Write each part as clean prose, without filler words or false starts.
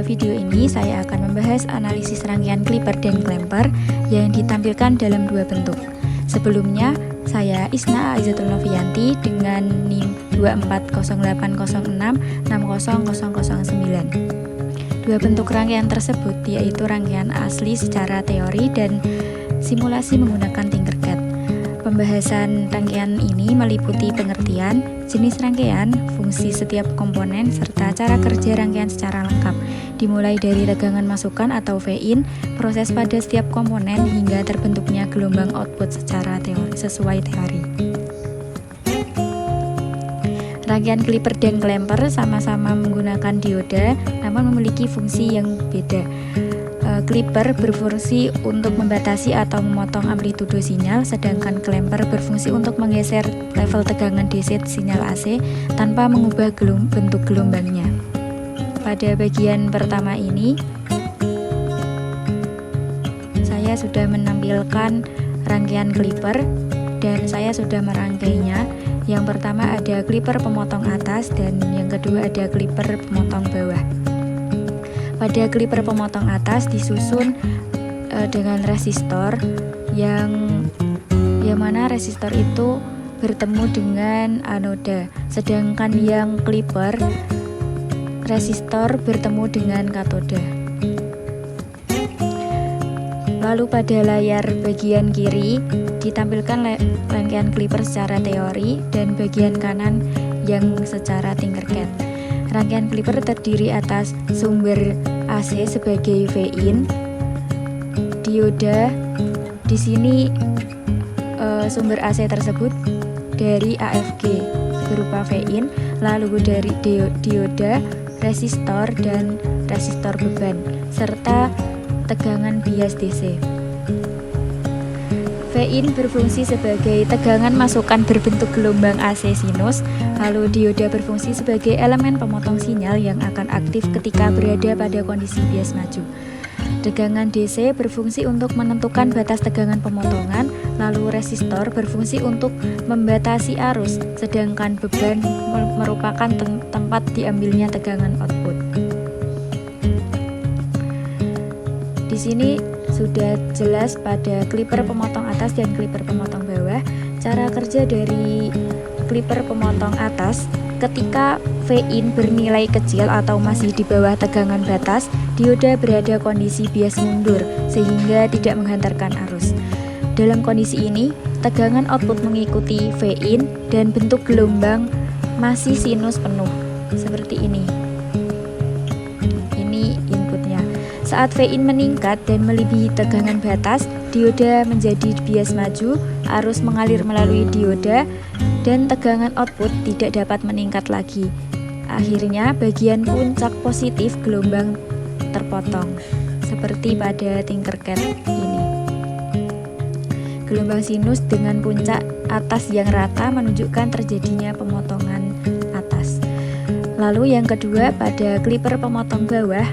video ini saya akan membahas analisis rangkaian clipper dan clamper yang ditampilkan dalam dua bentuk. Sebelumnya, saya Isna Aizatul Novianti dengan NIM 24086060009. Dua bentuk rangkaian tersebut yaitu rangkaian asli secara teori dan simulasi menggunakan Tinkercad. Pembahasan rangkaian ini meliputi pengertian, jenis rangkaian, fungsi setiap komponen, serta cara kerja rangkaian secara lengkap, dimulai dari tegangan masukan atau V-in, proses pada setiap komponen, hingga terbentuknya gelombang output secara sesuai teori. Rangkaian clipper dan clamper sama-sama menggunakan dioda, namun memiliki fungsi yang beda. Clipper berfungsi untuk membatasi atau memotong amplitudo sinyal, sedangkan clamper berfungsi untuk menggeser level tegangan DC sinyal AC tanpa mengubah bentuk gelombangnya. Pada bagian pertama ini, saya sudah menampilkan rangkaian clipper dan saya sudah merangkainya. Yang pertama ada clipper pemotong atas dan yang kedua ada clipper pemotong bawah. Pada clipper pemotong atas disusun dengan resistor yang mana resistor itu bertemu dengan anoda, sedangkan yang clipper resistor bertemu dengan katoda. Lalu pada layar bagian kiri ditampilkan rangkaian clipper secara teori dan bagian kanan yang secara Tinkercad. Rangkaian clipper terdiri atas sumber AC sebagai V-in, dioda. Di sini sumber AC tersebut dari AFG berupa V-in, lalu dari dioda, resistor dan resistor beban, serta tegangan bias DC. V-in berfungsi sebagai tegangan masukan berbentuk gelombang AC sinus, lalu dioda berfungsi sebagai elemen pemotong sinyal yang akan aktif ketika berada pada kondisi bias maju. Tegangan DC berfungsi untuk menentukan batas tegangan pemotongan, lalu resistor berfungsi untuk membatasi arus, sedangkan beban merupakan tempat diambilnya tegangan output. Di sini sudah jelas pada clipper pemotong atas dan clipper pemotong bawah. Cara kerja dari clipper pemotong atas, ketika V-in bernilai kecil atau masih di bawah tegangan batas, dioda berada kondisi bias mundur sehingga tidak menghantarkan arus. Dalam kondisi ini, tegangan output mengikuti V-in dan bentuk gelombang masih sinus penuh seperti ini. Saat V-in meningkat dan melebihi tegangan batas, dioda menjadi bias maju, arus mengalir melalui dioda, dan tegangan output tidak dapat meningkat lagi. Akhirnya, bagian puncak positif gelombang terpotong, seperti pada Tinkercad ini. Gelombang sinus dengan puncak atas yang rata menunjukkan terjadinya pemotongan atas. Lalu yang kedua, pada clipper pemotong bawah,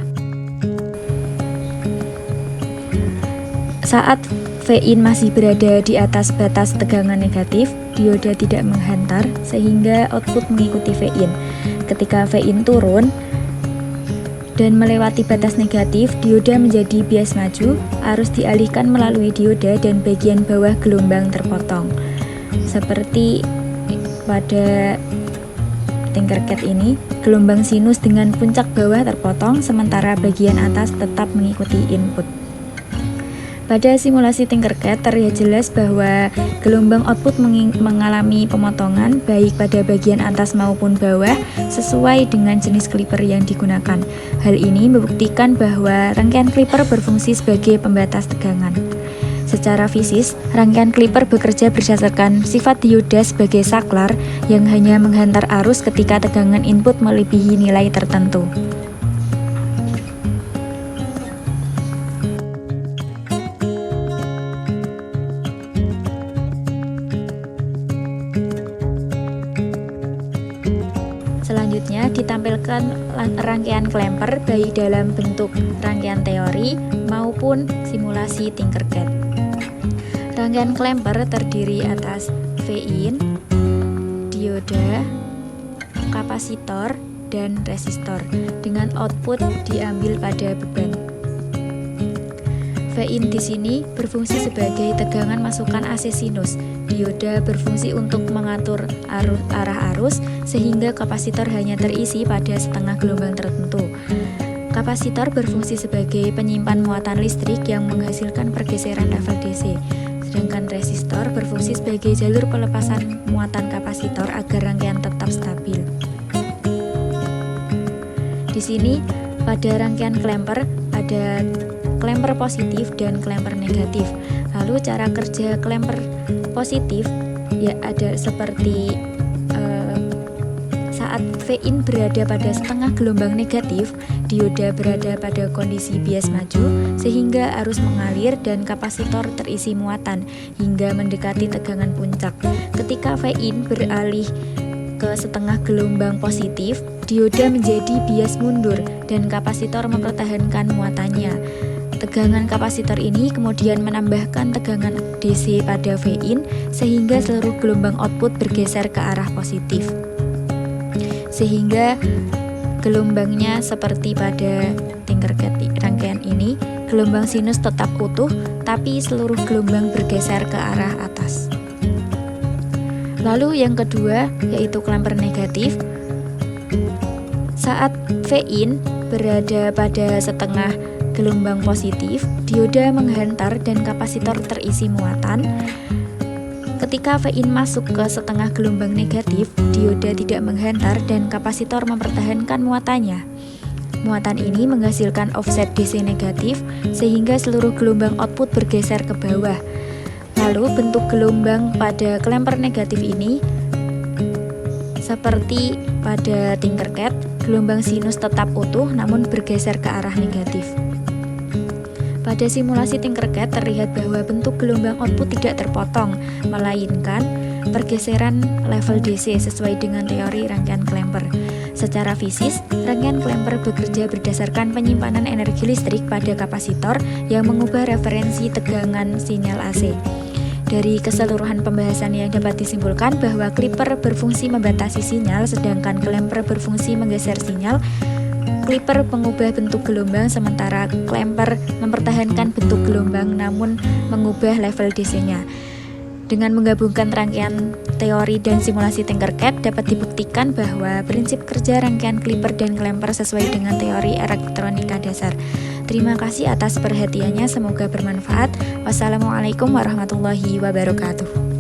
saat V-in masih berada di atas batas tegangan negatif, dioda tidak menghantar sehingga output mengikuti V-in. Ketika V-in turun dan melewati batas negatif, dioda menjadi bias maju, arus dialihkan melalui dioda dan bagian bawah gelombang terpotong. Seperti pada Tinkercad ini, gelombang sinus dengan puncak bawah terpotong sementara bagian atas tetap mengikuti input. Pada simulasi Tinkercad terlihat jelas bahwa gelombang output mengalami pemotongan baik pada bagian atas maupun bawah sesuai dengan jenis clipper yang digunakan. Hal ini membuktikan bahwa rangkaian clipper berfungsi sebagai pembatas tegangan. Secara fisis, rangkaian clipper bekerja berdasarkan sifat dioda sebagai saklar yang hanya menghantar arus ketika tegangan input melebihi nilai tertentu. Selanjutnya ditampilkan rangkaian clamper baik dalam bentuk rangkaian teori maupun simulasi Tinkercad. Rangkaian clamper terdiri atas V-in, dioda, kapasitor, dan resistor dengan output diambil pada beban. Vin di sini berfungsi sebagai tegangan masukan AC sinus. Dioda berfungsi untuk mengatur arah arus sehingga kapasitor hanya terisi pada setengah gelombang tertentu. Kapasitor berfungsi sebagai penyimpan muatan listrik yang menghasilkan pergeseran level DC. Sedangkan resistor berfungsi sebagai jalur pelepasan muatan kapasitor agar rangkaian tetap stabil. Di sini pada rangkaian klemper ada klemper positif dan klemper negatif. Lalu cara kerja klemper positif ya ada seperti saat Vin berada pada setengah gelombang negatif, dioda berada pada kondisi bias maju sehingga arus mengalir dan kapasitor terisi muatan hingga mendekati tegangan puncak. Ketika Vin beralih ke setengah gelombang positif, dioda menjadi bias mundur dan kapasitor mempertahankan muatannya. Tegangan kapasitor ini kemudian menambahkan tegangan DC pada Vin sehingga seluruh gelombang output bergeser ke arah positif. Sehingga gelombangnya seperti pada Tinkercad rangkaian ini, gelombang sinus tetap utuh tapi seluruh gelombang bergeser ke arah atas. Lalu yang kedua yaitu klemper negatif. Saat Vin berada pada setengah gelombang positif, dioda menghantar dan kapasitor terisi muatan. Ketika Vin masuk ke setengah gelombang negatif, dioda tidak menghantar dan kapasitor mempertahankan muatannya. Muatan ini menghasilkan offset DC negatif sehingga seluruh gelombang output bergeser ke bawah. Lalu bentuk gelombang pada klemper negatif ini seperti pada Tinkercad, gelombang sinus tetap utuh namun bergeser ke arah negatif. Pada simulasi Tinkercad terlihat bahwa bentuk gelombang output tidak terpotong, melainkan pergeseran level DC sesuai dengan teori rangkaian klemper. Secara fisis, rangkaian klemper bekerja berdasarkan penyimpanan energi listrik pada kapasitor yang mengubah referensi tegangan sinyal AC. Dari keseluruhan pembahasan yang dapat disimpulkan bahwa klipper berfungsi membatasi sinyal, sedangkan klemper berfungsi menggeser sinyal. Klipper mengubah bentuk gelombang sementara klemper mempertahankan bentuk gelombang namun mengubah level DC-nya. Dengan menggabungkan rangkaian teori dan simulasi Tinkercad dapat dibuktikan bahwa prinsip kerja rangkaian klipper dan klemper sesuai dengan teori elektronika dasar. Terima kasih atas perhatiannya, semoga bermanfaat. Wassalamualaikum warahmatullahi wabarakatuh.